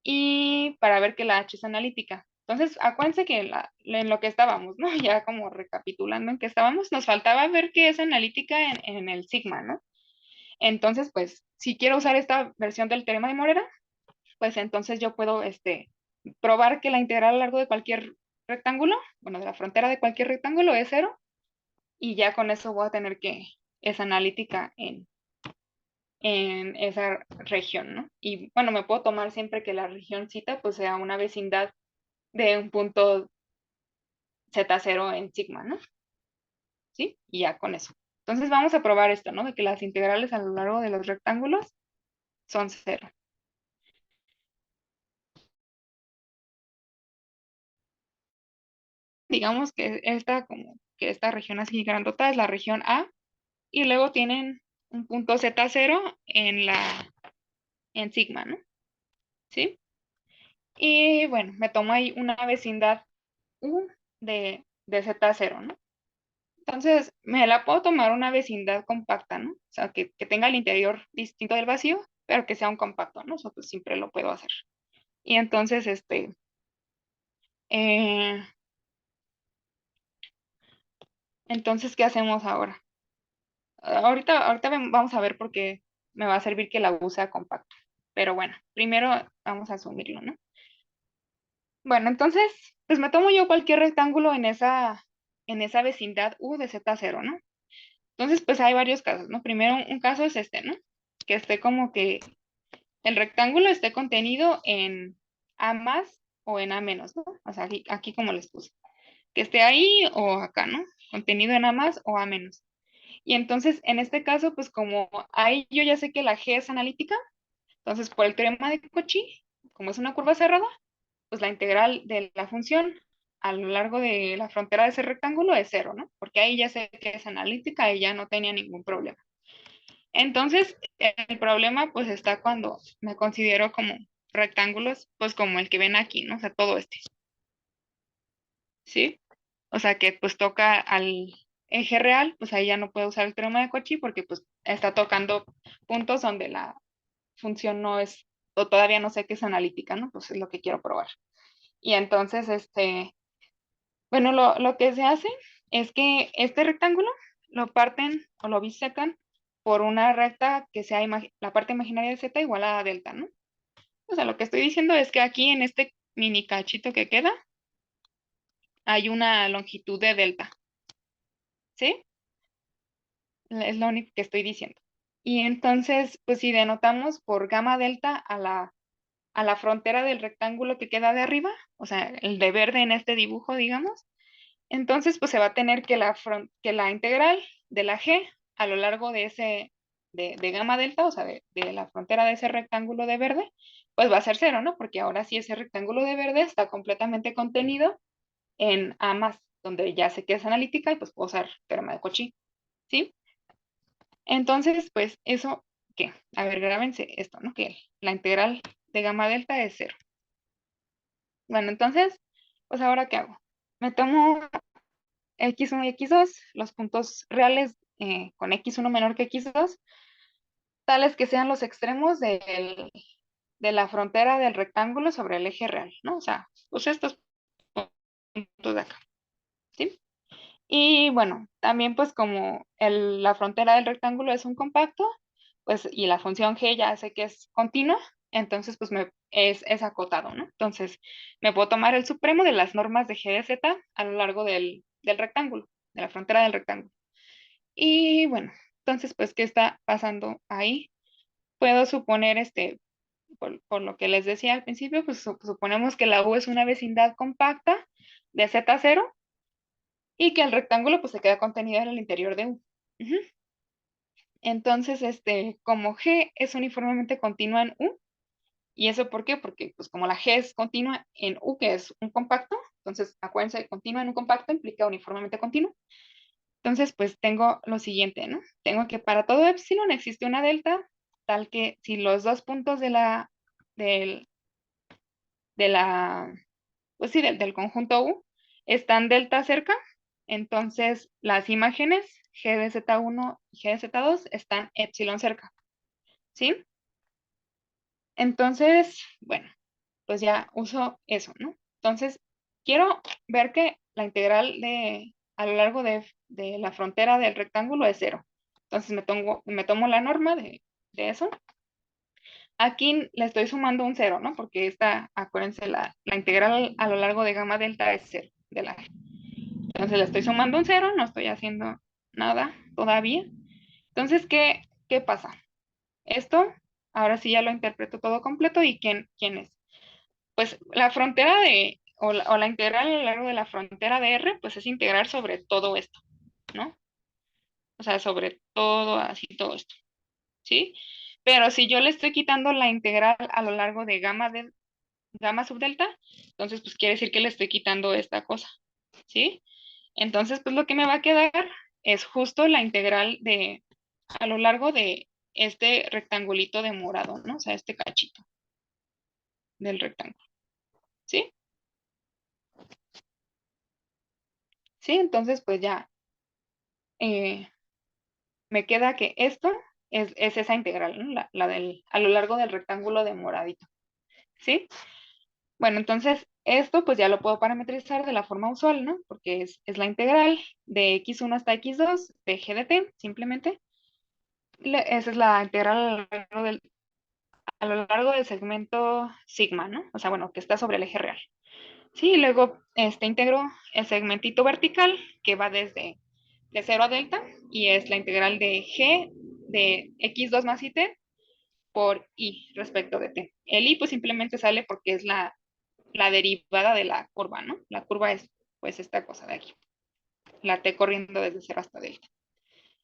y para ver que la H es analítica. Entonces, acuérdense que en lo que estábamos, ¿no? Ya como recapitulando en que estábamos, nos faltaba ver qué es analítica en el sigma, ¿no? Entonces, pues, si quiero usar esta versión del teorema de Morera, pues entonces yo puedo probar que la integral a lo largo de cualquier rectángulo, bueno, de la frontera de cualquier rectángulo es cero, y ya con eso voy a tener que es analítica en esa región, ¿no? Y bueno, me puedo tomar siempre que la región cita pues sea una vecindad de un punto z0 en sigma, ¿no? ¿Sí? Y ya con eso. Entonces vamos a probar esto, ¿no? De que las integrales a lo largo de los rectángulos son cero. Digamos que esta región así grandota es la región A y luego tienen un punto z0 en sigma, ¿no? ¿Sí? Y bueno, me tomo ahí una vecindad U de z0, ¿no? Entonces, me la puedo tomar una vecindad compacta, ¿no? O sea, que tenga el interior distinto del vacío, pero que sea un compacto, ¿no? Eso pues siempre lo puedo hacer. Y entonces, eh, entonces, ¿qué hacemos ahora? Ahorita vamos a ver por qué me va a servir que la U sea compacta. Pero bueno, primero vamos a asumirlo, ¿no? Bueno, entonces, pues me tomo yo cualquier rectángulo en esa vecindad U de Z0, ¿no? Entonces, pues hay varios casos, ¿no? Primero, un caso es ¿no? Que esté como que el rectángulo esté contenido en A más o en A menos, ¿no? O sea, aquí como les puse. Que esté ahí o acá, ¿no? Contenido en A más o A menos. Y entonces, en este caso, pues como ahí yo ya sé que la G es analítica, entonces por el teorema de Cauchy, como es una curva cerrada, pues la integral de la función a lo largo de la frontera de ese rectángulo es cero, ¿no? Porque ahí ya sé que es analítica y ya no tenía ningún problema. Entonces, el problema pues está cuando me considero como rectángulos, pues como el que ven aquí, ¿no? O sea, todo ¿sí? O sea, que pues toca al eje real, pues ahí ya no puedo usar el teorema de Cauchy porque pues está tocando puntos donde la función no es, o todavía no sé qué es analítica, ¿no? Pues es lo que quiero probar. Y entonces, bueno, lo que se hace es que este rectángulo lo parten o lo bisecan por una recta que sea la parte imaginaria de z igual a delta, ¿no? O sea, lo que estoy diciendo es que aquí en este mini cachito que queda, hay una longitud de delta, ¿sí? Es lo único que estoy diciendo. Y entonces, pues si denotamos por gamma delta a la frontera del rectángulo que queda de arriba, o sea, el de verde en este dibujo, digamos, entonces pues se va a tener que que la integral de la g a lo largo de de gamma delta, o sea, de la frontera de ese rectángulo de verde, pues va a ser cero, ¿no? Porque ahora sí ese rectángulo de verde está completamente contenido en A más, donde ya sé que es analítica y pues puedo usar teorema de Cauchy, ¿sí? Entonces, pues eso, ¿qué? A ver, grábense esto, ¿no? Que la integral de gamma delta es cero. Bueno, entonces, pues ahora, ¿qué hago? Me tomo x1 y x2, los puntos reales con x1 menor que x2, tales que sean los extremos de la frontera del rectángulo sobre el eje real, ¿no? O sea, pues estos puntos de acá, ¿sí? Y bueno, también pues como la frontera del rectángulo es un compacto, pues y la función g ya sé que es continua, entonces pues es acotado, ¿no? Entonces me puedo tomar el supremo de las normas de g de z a lo largo del rectángulo, de la frontera del rectángulo. Y bueno, entonces pues, ¿qué está pasando ahí? Puedo suponer, por lo que les decía al principio, pues suponemos que la U es una vecindad compacta de Z0 y que el rectángulo pues se queda contenido en el interior de U. Ujú. Entonces, como G es uniformemente continua en U, ¿y eso por qué? Porque pues como la G es continua en U, que es un compacto, entonces acuérdense, continua en un compacto implica uniformemente continuo. Entonces, pues tengo lo siguiente, ¿no? Tengo que para todo epsilon existe una delta, tal que si los dos puntos del, de la, pues sí, del conjunto U están delta cerca, entonces las imágenes G de Z1 y G de Z2 están epsilon cerca, ¿sí? Entonces, bueno, pues ya uso eso, ¿no? Entonces, quiero ver que la integral a lo largo de la frontera del rectángulo es cero. Entonces me tomo la norma de eso. Aquí le estoy sumando un cero, ¿no? Porque acuérdense, la integral a lo largo de gamma delta es cero de la G. Entonces le estoy sumando un cero, no estoy haciendo nada todavía. Entonces, ¿qué pasa? Esto, ahora sí ya lo interpreto todo completo. ¿Y quién es? Pues la frontera o la integral a lo largo de la frontera de R, pues es integrar sobre todo esto, ¿no? O sea, sobre todo, así todo esto, ¿sí? Pero si yo le estoy quitando la integral a lo largo de gamma subdelta, entonces pues quiere decir que le estoy quitando esta cosa, ¿sí? Entonces, pues lo que me va a quedar es justo la integral a lo largo de este rectangulito de morado, ¿no? O sea, este cachito del rectángulo, ¿sí? Sí, entonces pues ya eh, me queda que esto es esa integral, ¿no? A lo largo del rectángulo de moradito, ¿sí? Bueno, entonces esto pues ya lo puedo parametrizar de la forma usual, ¿no? Porque es la integral de x1 hasta x2 de g de t, simplemente. Esa es la integral a lo largo del segmento sigma, ¿no? O sea, bueno, que está sobre el eje real. Sí, y luego integro el segmentito vertical que va de 0 a delta y es la integral de g de x2 más it por y respecto de t. El y pues simplemente sale porque es la derivada de la curva, ¿no? La curva es pues esta cosa de aquí, la t corriendo desde 0 hasta delta.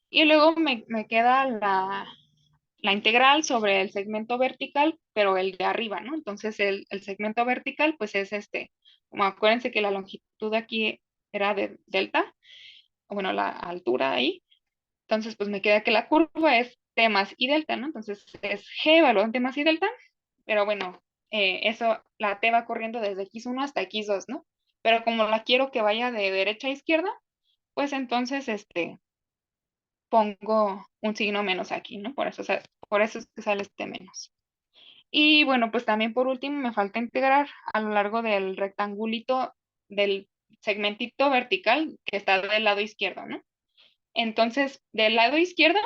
Y luego me queda la integral sobre el segmento vertical, pero el de arriba, ¿no? Entonces el segmento vertical pues es como acuérdense que la longitud aquí era de delta, o bueno, la altura ahí, entonces pues me queda que la curva es t más y delta, ¿no? Entonces es g evaluado en t más y delta, pero bueno, eso, la t va corriendo desde x1 hasta x2, ¿no? Pero como la quiero que vaya de derecha a izquierda, pues entonces pongo un signo menos aquí, ¿no? Por eso es que sale este menos. Y bueno, pues también por último me falta integrar a lo largo del rectangulito del segmentito vertical que está del lado izquierdo, ¿no? Entonces, del lado izquierdo,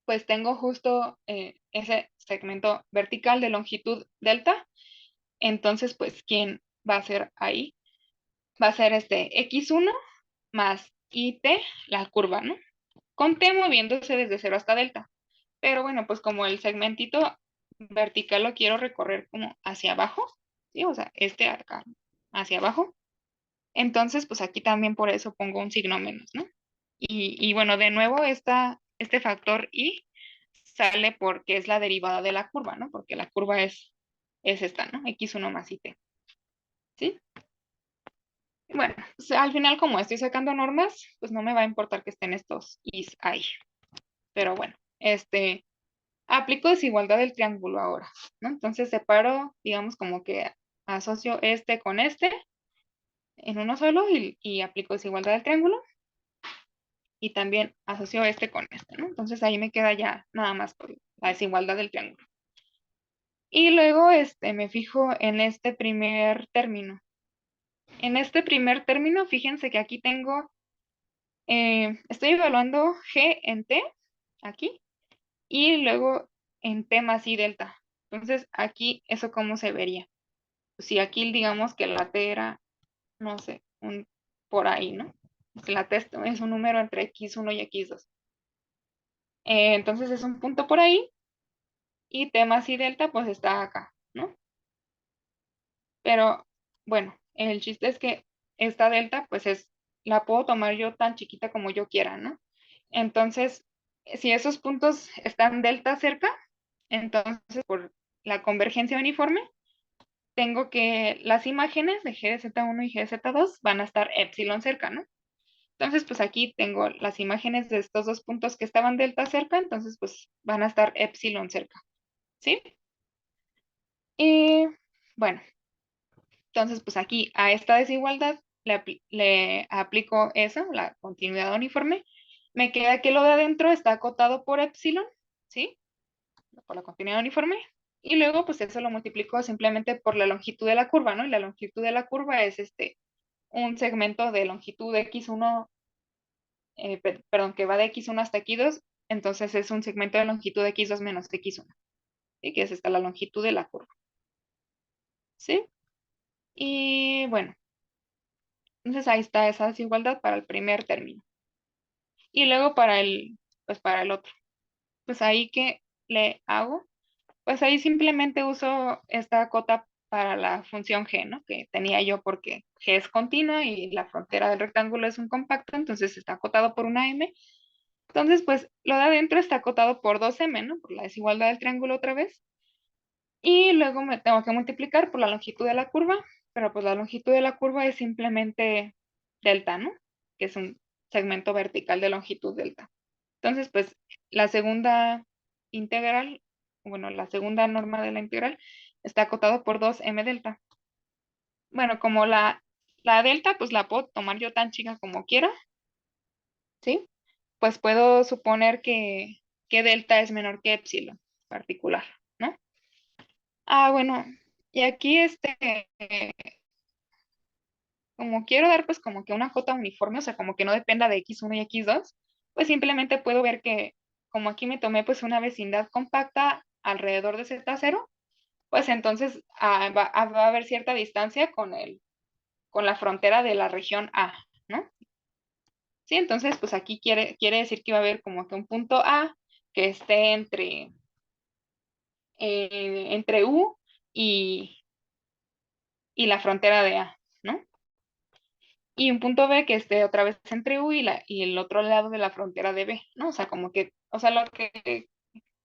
pues tengo justo ese segmento vertical de longitud delta, Entonces, pues, ¿quién va a ser ahí? Va a ser x1 más it, la curva, ¿no? Con t moviéndose desde 0 hasta delta. Pero bueno, pues como el segmentito vertical lo quiero recorrer como hacia abajo, ¿sí? O sea, acá hacia abajo. Entonces, pues aquí también por eso pongo un signo menos, ¿no? Y bueno, de nuevo, este factor y sale porque es la derivada de la curva, ¿no? Porque la curva es esta, ¿no? X1 más IT, ¿sí? Bueno, pues al final como estoy sacando normas, pues no me va a importar que estén estos i's ahí. Pero bueno, aplico desigualdad del triángulo ahora, ¿no? Entonces separo, digamos como que asocio este con este en uno solo y aplico desigualdad del triángulo y también asocio este con este, ¿no? Entonces ahí me queda ya nada más por la desigualdad del triángulo. Y luego me fijo en este primer término. En este primer término, fíjense que aquí tengo, estoy evaluando G en T, aquí, y luego en T más I delta. Entonces aquí, ¿eso cómo se vería? Si aquí digamos que la T era, no sé, por ahí, ¿no? Si la T es un número entre x1 y x2. Entonces es un punto por ahí y T más I delta pues está acá, ¿no? Pero bueno, el chiste es que esta delta pues la puedo tomar yo tan chiquita como yo quiera, ¿no? Entonces, si esos puntos están delta cerca, entonces por la convergencia uniforme, tengo que las imágenes de G de Z1 y G de Z2 van a estar epsilon cerca, ¿no? Entonces, pues aquí tengo las imágenes de estos dos puntos que estaban delta cerca, entonces pues van a estar epsilon cerca, ¿sí? Y bueno, entonces pues aquí a esta desigualdad le aplico eso, la continuidad uniforme. Me queda que lo de adentro está acotado por epsilon, ¿sí? Por la continuidad uniforme. Y luego pues eso lo multiplico simplemente por la longitud de la curva, ¿no? Y la longitud de la curva es un segmento de longitud de x1, perdón, que va de x1 hasta x2, entonces es un segmento de longitud de x2 menos x1, ¿sí? Que es esta la longitud de la curva, ¿sí? Y bueno, entonces ahí está esa desigualdad para el primer término. Y luego pues para el otro, pues ahí que le hago, pues ahí simplemente uso esta cota para la función g, ¿no? Que tenía yo porque g es continua y la frontera del rectángulo es un compacto, entonces está acotado por una m. Entonces, pues lo de adentro está acotado por 2m, ¿no? Por la desigualdad del triángulo otra vez. Y luego me tengo que multiplicar por la longitud de la curva, pero pues la longitud de la curva es simplemente delta, ¿no? Que es un segmento vertical de longitud delta. Entonces, pues la segunda integral, bueno, la segunda norma de la integral está acotado por 2m delta. Bueno, como la delta, pues la puedo tomar yo tan chica como quiera, ¿sí? Pues puedo suponer que delta es menor que epsilon particular, ¿no? Ah, bueno, y aquí como quiero dar pues como que una cota uniforme, o sea, como que no dependa de x1 y x2, pues simplemente puedo ver que como aquí me tomé pues una vecindad compacta alrededor de z0, pues entonces va a haber cierta distancia con la frontera de la región A, ¿no? Sí, entonces pues aquí quiere decir que va a haber como que un punto A que esté entre U y, y la frontera de A, ¿no? Y un punto B que esté otra vez entre U y el otro lado de la frontera de B, ¿no? O sea, como que, o sea, lo que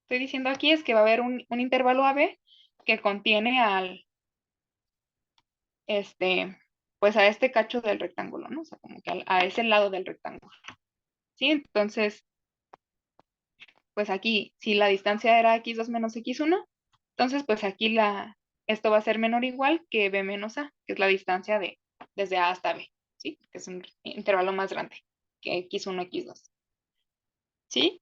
estoy diciendo aquí es que va a haber un intervalo AB que contiene este, pues a este cacho del rectángulo, ¿no? O sea, como que a ese lado del rectángulo, ¿sí? Entonces, pues aquí, si la distancia era x2 menos x1, entonces pues aquí esto va a ser menor o igual que b menos a, que es la distancia desde a hasta b, ¿sí? Que es un intervalo más grande que x1, x2, ¿sí?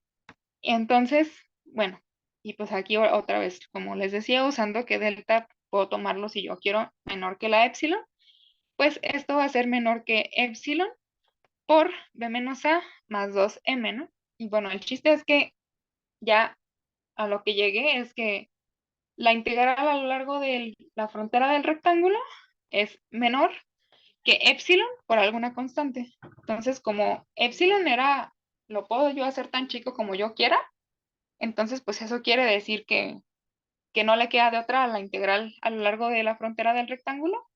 Entonces, bueno, y pues aquí otra vez, como les decía, usando que delta puedo tomarlo si yo quiero menor que la epsilon, pues esto va a ser menor que epsilon por b menos a más 2m, ¿no? Y bueno, el chiste es que ya a lo que llegué es que la integral a lo largo de la frontera del rectángulo es menor que epsilon por alguna constante. Entonces, como epsilon lo puedo yo hacer tan chico como yo quiera, entonces pues eso quiere decir que no le queda de otra a la integral a lo largo de la frontera del rectángulo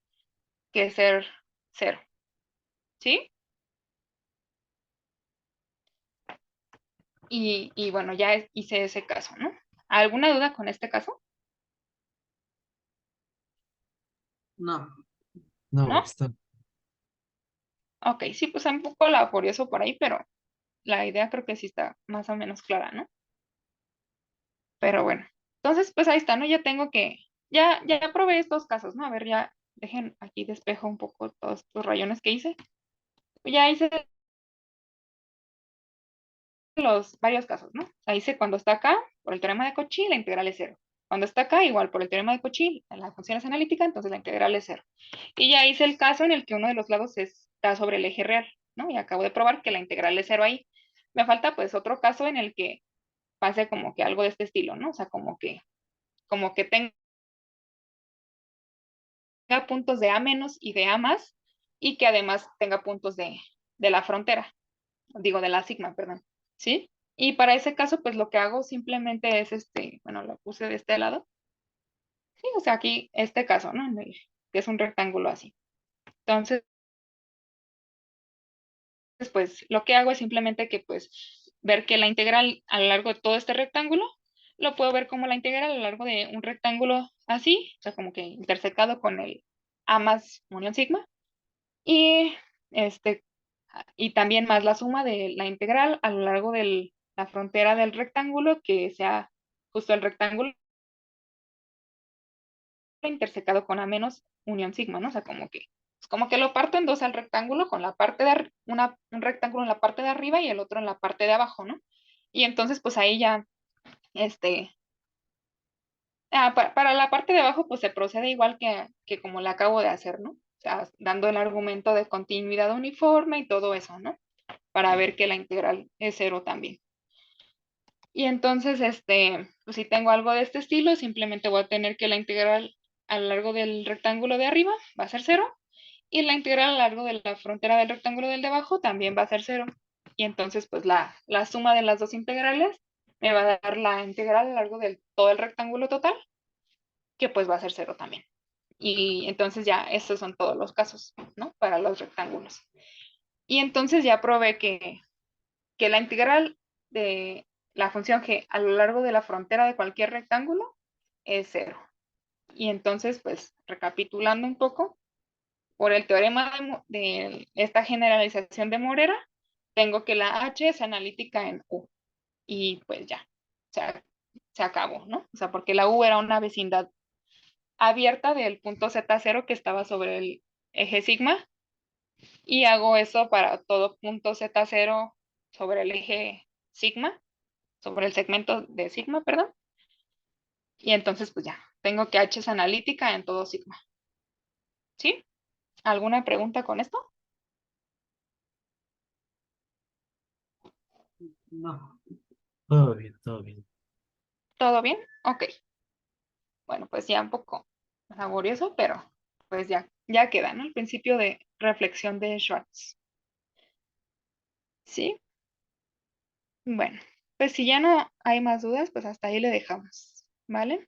que ser cero, ¿sí? Y bueno, ya hice ese caso, ¿no? ¿Alguna duda con este caso? No. No, ¿No? está. Ok, sí, pues un poco laborioso por ahí, pero la idea creo que sí está más o menos clara, ¿no? Pero bueno, entonces pues ahí está, ¿no? Ya probé estos casos, ¿no? A ver, ya dejen aquí despejo un poco todos estos rayones que hice. Ya hice los varios casos, ¿no? O sea, hice cuando está acá, por el teorema de Cauchy, la integral es cero. Cuando está acá, igual por el teorema de Cauchy, la función es analítica, entonces la integral es cero. Y ya hice el caso en el que uno de los lados está sobre el eje real, ¿no? Y acabo de probar que la integral es cero ahí. Me falta pues otro caso en el que pase como que algo de este estilo, ¿no? O sea, como que tenga puntos de A menos y de A más, y que además tenga puntos de la frontera, digo, de la sigma, perdón, ¿sí? Y para ese caso, pues lo que hago simplemente es bueno, lo puse de este lado, sí, o sea, aquí este caso, ¿no? Que es un rectángulo así. Entonces, pues lo que hago es simplemente que, pues, ver que la integral a lo largo de todo este rectángulo, lo puedo ver como la integral a lo largo de un rectángulo así, o sea, como que intersecado con el A más unión sigma, y este, y también más la suma de la integral a lo largo de la frontera del rectángulo, que sea justo el rectángulo intersecado con A menos unión sigma, ¿no? O sea, como que lo parto en dos al rectángulo con la parte de un rectángulo en la parte de arriba y el otro en la parte de abajo, ¿no? Y entonces, pues ahí ya, este, para la parte de abajo, pues se procede igual que como le acabo de hacer, ¿no? O sea, dando el argumento de continuidad uniforme y todo eso, ¿no? Para ver que la integral es cero también. Y entonces, pues si tengo algo de este estilo, simplemente voy a tener que la integral a lo largo del rectángulo de arriba va a ser cero, y la integral a lo largo de la frontera del rectángulo del de abajo también va a ser cero. Y entonces, pues la suma de las dos integrales me va a dar la integral a lo largo de todo el rectángulo total, que pues va a ser cero también. Y entonces ya estos son todos los casos, ¿no? Para los rectángulos. Y entonces ya probé que la integral de la función g a lo largo de la frontera de cualquier rectángulo es cero. Y entonces, pues, recapitulando un poco, por el teorema de esta generalización de Morera, tengo que la h es analítica en U. Y pues ya, o sea, se acabó, ¿no? O sea, porque la U era una vecindad abierta del punto Z0 que estaba sobre el eje sigma, y hago eso para todo punto Z0 sobre el eje sigma, sobre el segmento de sigma, perdón. Y entonces, pues ya, tengo que H es analítica en todo sigma. ¿Sí? ¿Alguna pregunta con esto? No. Todo bien, todo bien. ¿Todo bien? Ok. Bueno, pues ya un poco laborioso, pero pues ya queda, ¿no? El principio de reflexión de Schwartz. ¿Sí? Bueno, pues si ya no hay más dudas, pues hasta ahí le dejamos. ¿Vale?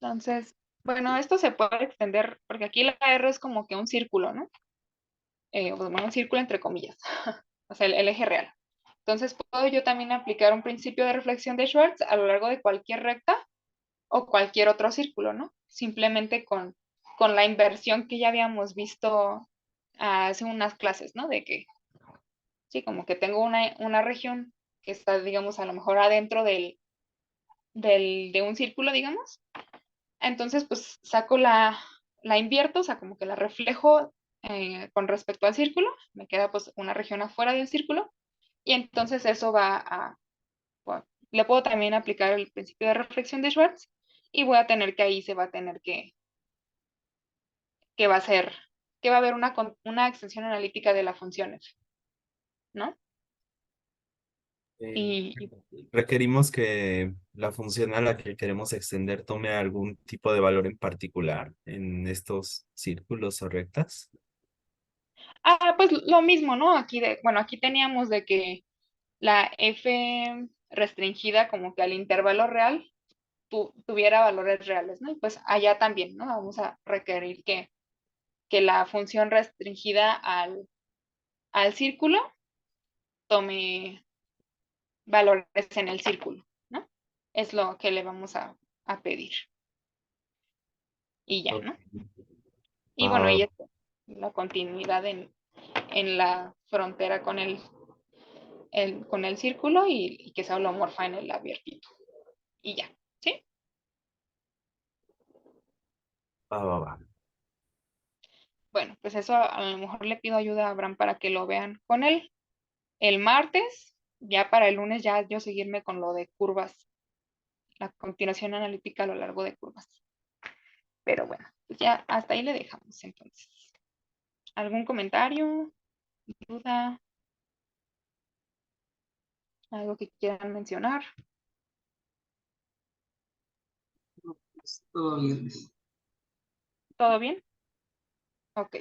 Entonces, bueno, esto se puede extender, porque aquí la R es como que un círculo, ¿no? Bueno, un círculo entre comillas, o sea, el eje real. Entonces, puedo yo también aplicar un principio de reflexión de Schwartz a lo largo de cualquier recta o cualquier otro círculo, ¿no? Simplemente con la inversión que ya habíamos visto hace unas clases, ¿no? De que, sí, como que tengo una región que está, digamos, a lo mejor adentro de un círculo, digamos. Entonces, pues saco la invierto, o sea, como que la reflejo con respecto al círculo, me queda pues una región afuera del círculo, y entonces eso bueno, le puedo también aplicar el principio de reflexión de Schwartz, y voy a tener que ahí se va a tener que va a ser, que va a haber una extensión analítica de la función f, ¿no? Eh, Y Requerimos que la función a la que queremos extender tome algún tipo de valor en particular en estos círculos o rectas. pues lo mismo, ¿no? Bueno, aquí teníamos de que la f restringida como que al intervalo real tuviera valores reales, ¿no? Y pues allá también, ¿no? Vamos a requerir que la función restringida al círculo tome valores en el círculo, ¿no? Es lo que le vamos a pedir. Y ya, Ok. ¿no? Y bueno, Ah, y esto, la continuidad en la frontera con el círculo y que sea holomorfa en el abiertito. Y ya, ¿sí? va. Bueno, pues eso a lo mejor le pido ayuda a Abraham para que lo vean con él el martes. Ya para el lunes ya yo seguirme con lo de curvas, la continuación analítica a lo largo de curvas. Pero bueno, pues ya hasta ahí le dejamos entonces. ¿Algún comentario, duda, algo que quieran mencionar? Todo bien. ¿Todo bien? Ok.